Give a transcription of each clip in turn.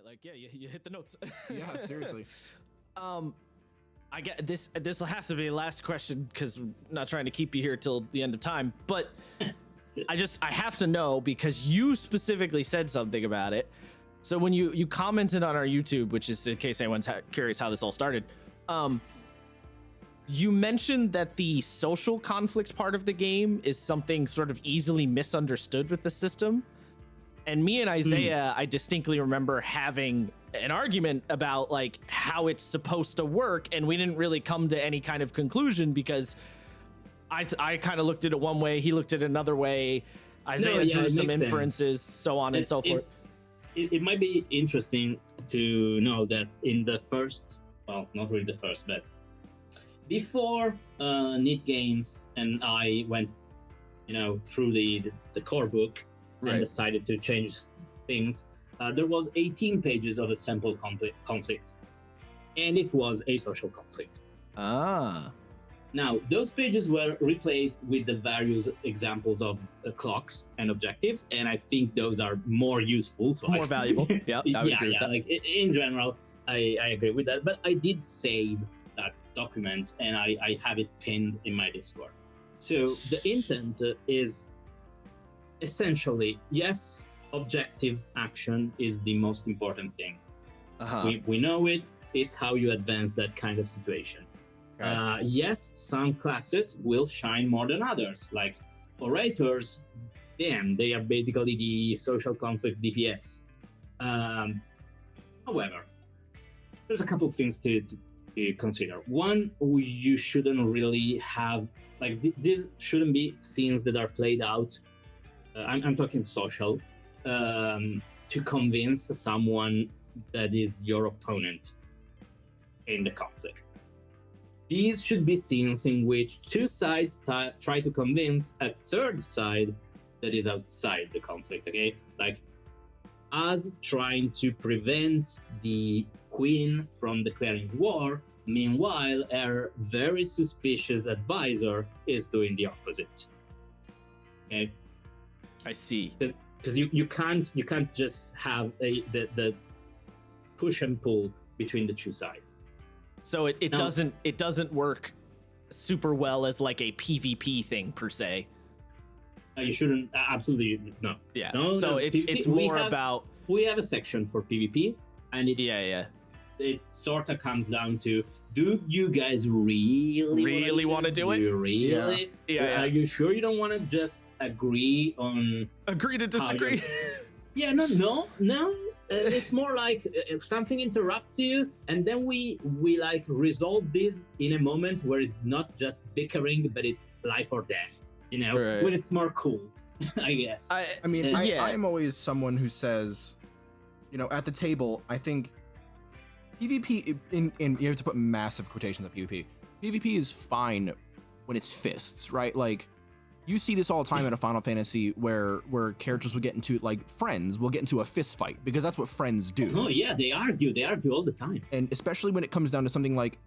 Like, yeah, you hit the notes. Yeah, seriously. I get this. This will have to be the last question because I'm not trying to keep you here till the end of time. But I have to know because you specifically said something about it. So when you commented on our YouTube, which is in case anyone's curious how this all started, you mentioned that the social conflict part of the game is something sort of easily misunderstood with the system. And me and Isaiah, I distinctly remember having an argument about like how it's supposed to work, and we didn't really come to any kind of conclusion because I kind of looked at it one way, he looked at it another way, Isaiah drew some inferences, so on and so forth. It might be interesting to know that in the first, well, not really the first, but before Neat Games and I went, through the core book, and decided to change things, there was 18 pages of a sample conflict, and it was a social conflict. Now, those pages were replaced with the various examples of clocks and objectives, and I think those are more useful. So more valuable. Yeah, like in general, I agree with that. But I did save that document, and I have it pinned in my Discord. So the intent is essentially, yes, objective action is the most important thing. We know it. It's how you advance that kind of situation. Yes, some classes will shine more than others. Like orators, they are basically the social conflict DPS. However, there's a couple of things to consider. One, you shouldn't really have, like, these shouldn't be scenes that are played out. I'm talking social, to convince someone that is your opponent in the conflict. These should be scenes in which two sides try to convince a third side that is outside the conflict, okay? Like us trying to prevent the queen from declaring war, meanwhile, her very suspicious advisor is doing the opposite. Okay? I see. Because you can't just have the push and pull between the two sides. So it doesn't work super well as like a PvP thing per se. You shouldn't absolutely no. Yeah. No, so it's more about we have a section for PvP, and it sort of comes down to, do you guys really want to do it? Really? Yeah. Are you sure you don't want to just agree to disagree? Yeah. No. It's more like if something interrupts you, and then we like resolve this in a moment where it's not just bickering, but it's life or death. When it's more cool, I guess. I mean, I'm always someone who says, at the table, I think PvP in you have to put massive quotations at PvP. PvP is fine when it's fists, right? Like, you see this all the time in a Final Fantasy where characters will get into, like, friends will get into a fist fight because that's what friends do. Oh yeah, they argue all the time. And especially when it comes down to something like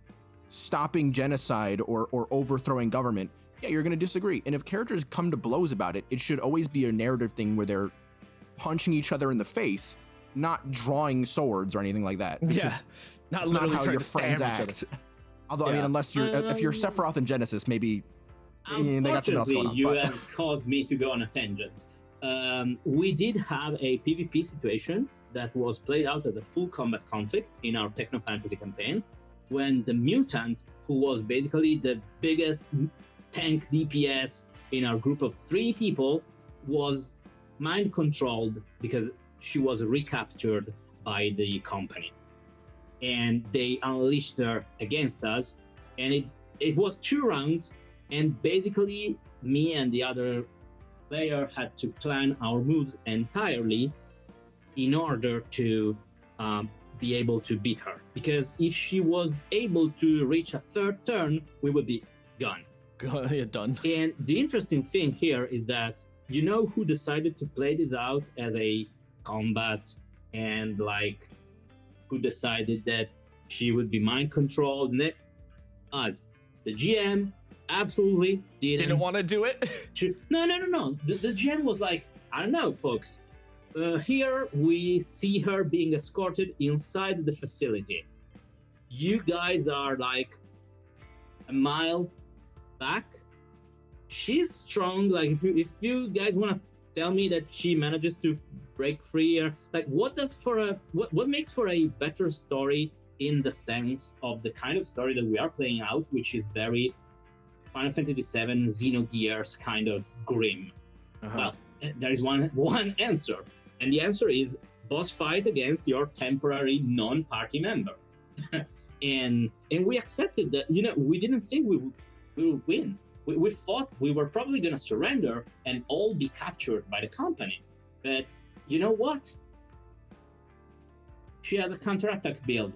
stopping genocide or overthrowing government, yeah, you're going to disagree. And if characters come to blows about it, it should always be a narrative thing where they're punching each other in the face, not drawing swords or anything like that. Yeah, not literally how your friends act. Although, I mean, unless if you're Sephiroth and Genesis, maybe they got something else going on. You have caused me to go on a tangent. We did have a PvP situation that was played out as a full combat conflict in our Techno Fantasy campaign, when the mutant, who was basically the biggest tank DPS in our group of 3 people, was mind controlled because she was recaptured by the company, and they unleashed her against us, and it was 2 rounds, and basically me and the other player had to plan our moves entirely in order to be able to beat her, because if she was able to reach a 3rd turn, we would be gone. Done. And the interesting thing here is that, who decided to play this out as a combat, and like who decided that she would be mind controlled? Us. The GM absolutely didn't want to do it. No. The GM was like, I don't know, folks. Here we see her being escorted inside the facility. You guys are like a mile back. She's strong. Like if you guys want to tell me that she manages to break free, or like what makes for a better story in the sense of the kind of story that we are playing out, which is very Final Fantasy VII Xenogears kind of grim. Well, there is one answer, and the answer is boss fight against your temporary non-party member. and we accepted that. We didn't think we would win. We thought we were probably going to surrender and all be captured by the company. But you know what? She has a counterattack build,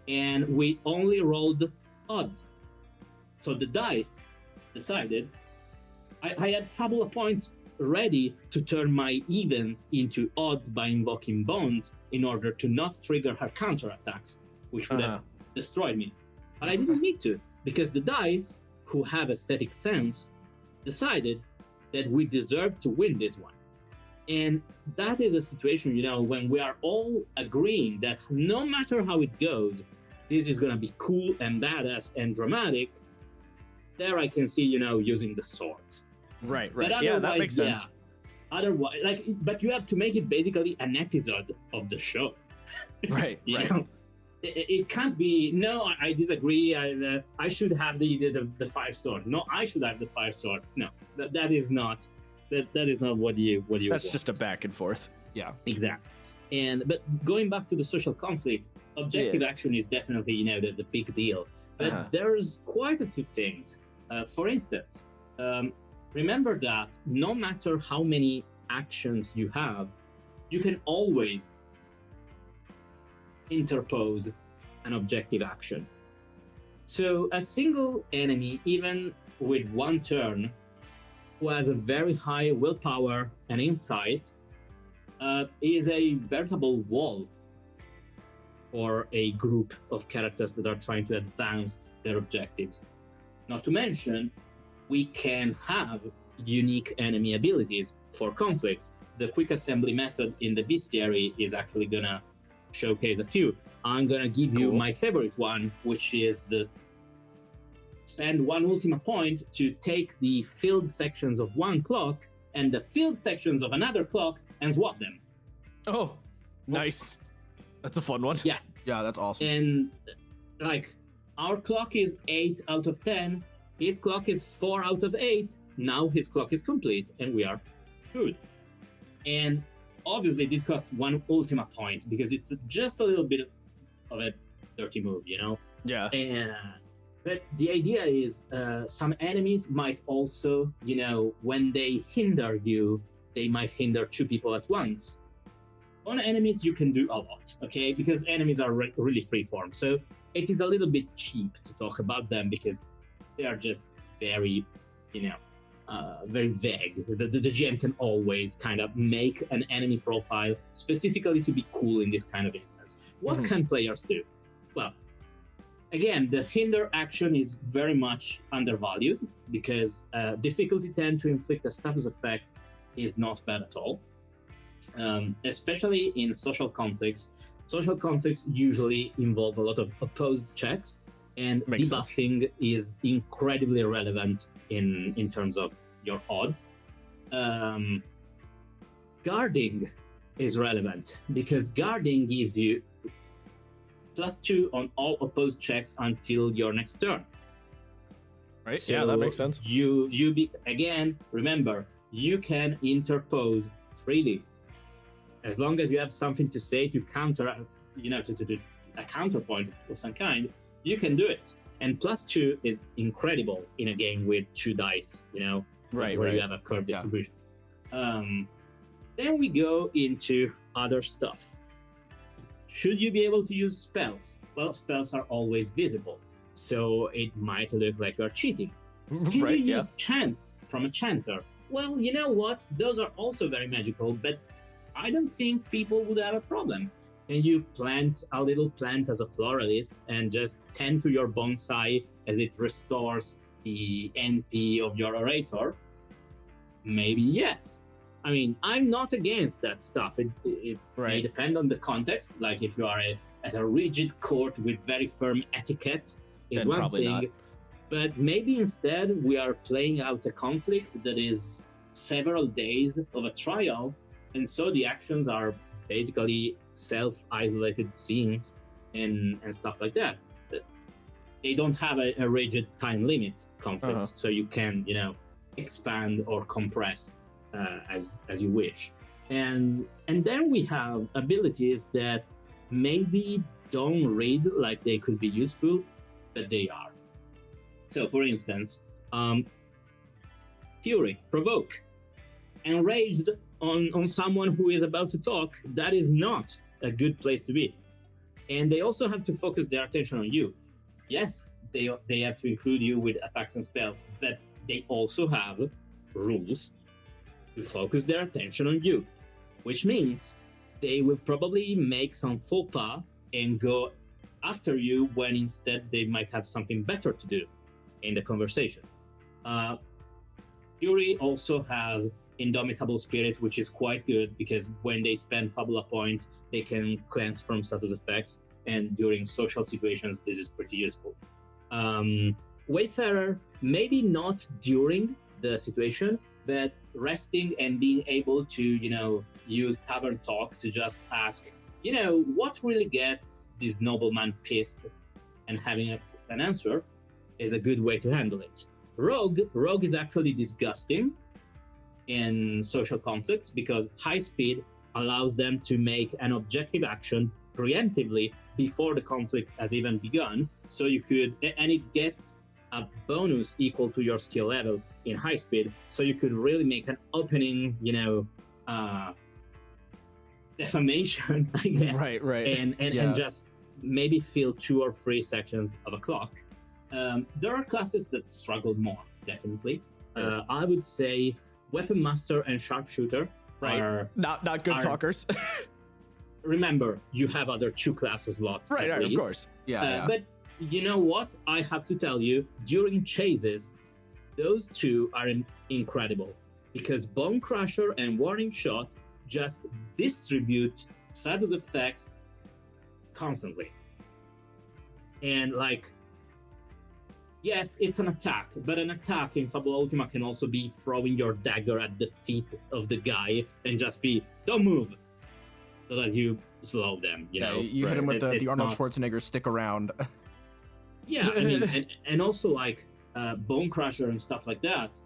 and we only rolled odds. So the dice decided I had fabula points ready to turn my evens into odds by invoking bonds in order to not trigger her counterattacks, which would have destroyed me. But I didn't need to, because the dice, who have aesthetic sense, decided that we deserve to win this one. And that is a situation, when we are all agreeing that no matter how it goes, this is going to be cool and badass and dramatic. There I can see, using the swords. Right. Yeah, that makes sense. Yeah, otherwise, but you have to make it basically an episode of the show. Right. you know? It can't be, no, I disagree. I should have the 5 sword. No, I should have the 5 sword. No, that is not what you That's want. just a back and forth. Yeah. Exactly. But going back to the social conflict, objective action is definitely, the big deal. But there's quite a few things. For instance, remember that no matter how many actions you have, you can always interpose an objective action. So a single enemy, even with one turn, who has a very high willpower and insight, is a veritable wall for a group of characters that are trying to advance their objectives. Not to mention, we can have unique enemy abilities for conflicts. The quick assembly method in the bestiary is actually gonna showcase a few. I'm gonna give you my favorite one, which is spend 1 ultima point to take the filled sections of one clock and the filled sections of another clock and swap them. Oh, nice. That's a fun one. Yeah, that's awesome. And our clock is 8 out of 10. His clock is 4 out of 8. Now his clock is complete and we are good. And obviously this costs 1 ultima point because it's just a little bit of a dirty move, Yeah. But the idea is some enemies might also, when they hinder you, they might hinder 2 people at once. On enemies, you can do a lot, okay? Because enemies are really freeform. So it is a little bit cheap to talk about them because they are just very, very vague. The GM can always kind of make an enemy profile specifically to be cool in this kind of instance. What can players do? Well, again, the hinder action is very much undervalued because difficulty 10 to inflict a status effect is not bad at all. Especially in social conflicts. Social conflicts usually involve a lot of opposed checks, and debuffing is incredibly relevant in terms of your odds. Guarding is relevant because guarding gives you +2 on all opposed checks until your next turn. Right? So yeah, that makes sense. Again, remember, you can interpose freely. As long as you have something to say to counter, to a counterpoint of some kind, you can do it. And +2 is incredible in a game with 2 dice, where you have a curved distribution. Then we go into other stuff. Should you be able to use spells? Well, spells are always visible, so it might look like you're cheating. Can you use chants from a chanter? Well, you know what? Those are also very magical, but I don't think people would have a problem. Can you plant a little plant as a floralist and just tend to your bonsai as it restores the NP of your orator? Maybe yes. I mean, I'm not against that stuff. It may depend on the context. Like if you are at a rigid court with very firm etiquette, is Then one probably thing. not. But maybe instead we are playing out a conflict that is several days of a trial, and so the actions are basically self-isolated scenes and stuff like that. They don't have a rigid time limit conflict, so you can, expand or compress as you wish. And then we have abilities that maybe don't read like they could be useful, but they are. So, for instance, Fury, provoke, enraged on someone who is about to talk. That is not a good place to be. And they also have to focus their attention on you. Yes, they have to include you with attacks and spells, but they also have rules to focus their attention on you, which means they will probably make some faux pas and go after you when instead they might have something better to do in the conversation. Fury also has Indomitable Spirit, which is quite good because when they spend Fabula Point, they can cleanse from status effects, and during social situations, this is pretty useful. Wayfarer, maybe not during the situation, but resting and being able to, use Tavern Talk to just ask, what really gets this nobleman pissed, and having an answer is a good way to handle it. Rogue is actually disgusting in social conflicts because high speed allows them to make an objective action preemptively before the conflict has even begun. So you could, and it gets a bonus equal to your skill level in high speed. So you could really make an opening, defamation, I guess. Right. And just maybe fill 2 or 3 sections of a clock. There are classes that struggle more, definitely. I would say Weapon Master and Sharpshooter are not good talkers. Remember, you have other 2 class slots. Right, of course. Yeah. But you know what? I have to tell you, during chases, those 2 are incredible because Bone Crusher and Warning Shot just distribute status effects constantly. And yes, it's an attack, but an attack in Fabula Ultima can also be throwing your dagger at the feet of the guy and just be, don't move, so that you slow them, you hit him with the Arnold Schwarzenegger stick around. Yeah, I mean, and also Bone Crusher and stuff like that,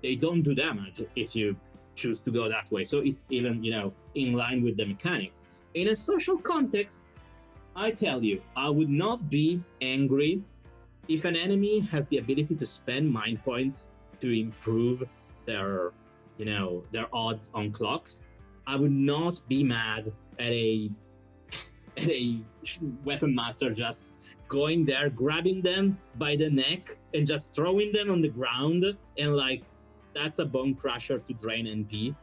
they don't do damage if you choose to go that way. So it's even, in line with the mechanic. In a social context, I tell you, I would not be angry if an enemy has the ability to spend mind points to improve their odds on clocks. I would not be mad at a weapon master just going there, grabbing them by the neck and just throwing them on the ground and that's a Bone Crusher to drain MP.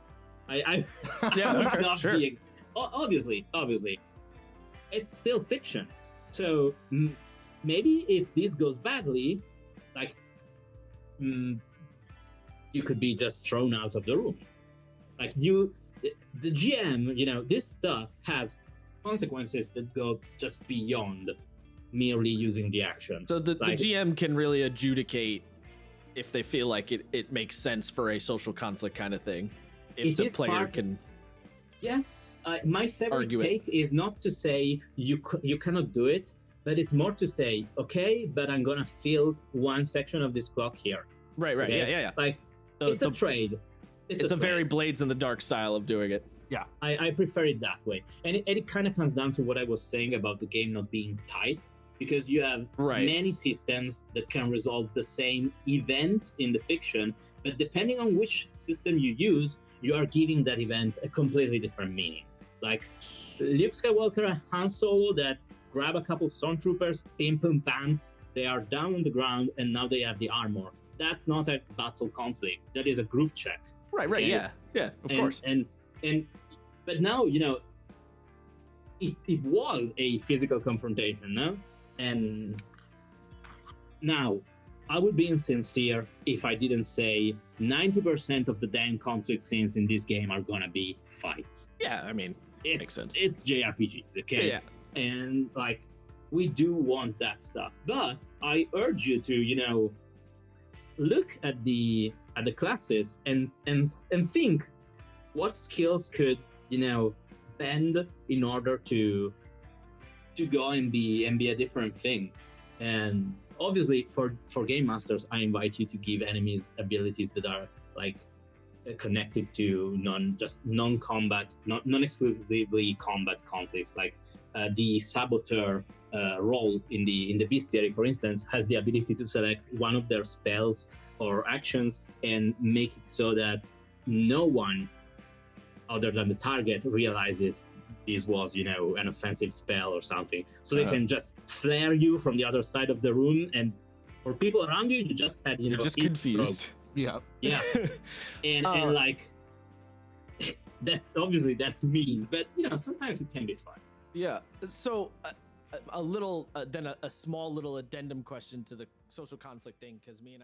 I would not sure. be. Obviously, it's still fiction. So maybe if this goes badly, you could be just thrown out of the room. The GM, this stuff has consequences that go just beyond merely using the action. So the GM can really adjudicate if they feel like it makes sense for a social conflict kind of thing. If the player can... Yes, my favorite take it. is not to say you cannot do it, but it's more to say, okay, but I'm gonna fill one section of this clock here. Right, okay? Yeah. It's a trade. It's a very Blades in the Dark style of doing it. Yeah. I prefer it that way. And it kind of comes down to what I was saying about the game not being tight, because you have many systems that can resolve the same event in the fiction, but depending on which system you use, you are giving that event a completely different meaning. Like Luke Skywalker and Han Solo that grab a couple stormtroopers, pim pum pam, they are down on the ground and now they have the armor. That's not a battle conflict. That is a group check. Right, okay? Yeah, of course. But now, it was a physical confrontation, no? And now I would be insincere if I didn't say 90% of the damn conflict scenes in this game are gonna be fights. Yeah, I mean, makes sense. It's JRPGs, okay? Yeah. And like, we do want that stuff, but I urge you to, you know, look at the classes and think what skills could, you know, bend in order to go and be a different thing. And obviously for game masters, I invite you to give enemies abilities that are like connected to non-combat, non-exclusively combat conflicts. Like the saboteur role in the bestiary, for instance, has the ability to select one of their spells or actions and make it so that no one other than the target realizes this was, you know, an offensive spell or something. So they can just flare you from the other side of the room, and for people around you, you just had, you know, just confused. Stroke. Yeah. Yeah. and like, that's obviously that's mean, but you know, sometimes it can be fun. Yeah. So a little, then a small little addendum question to the social conflict thing, because me and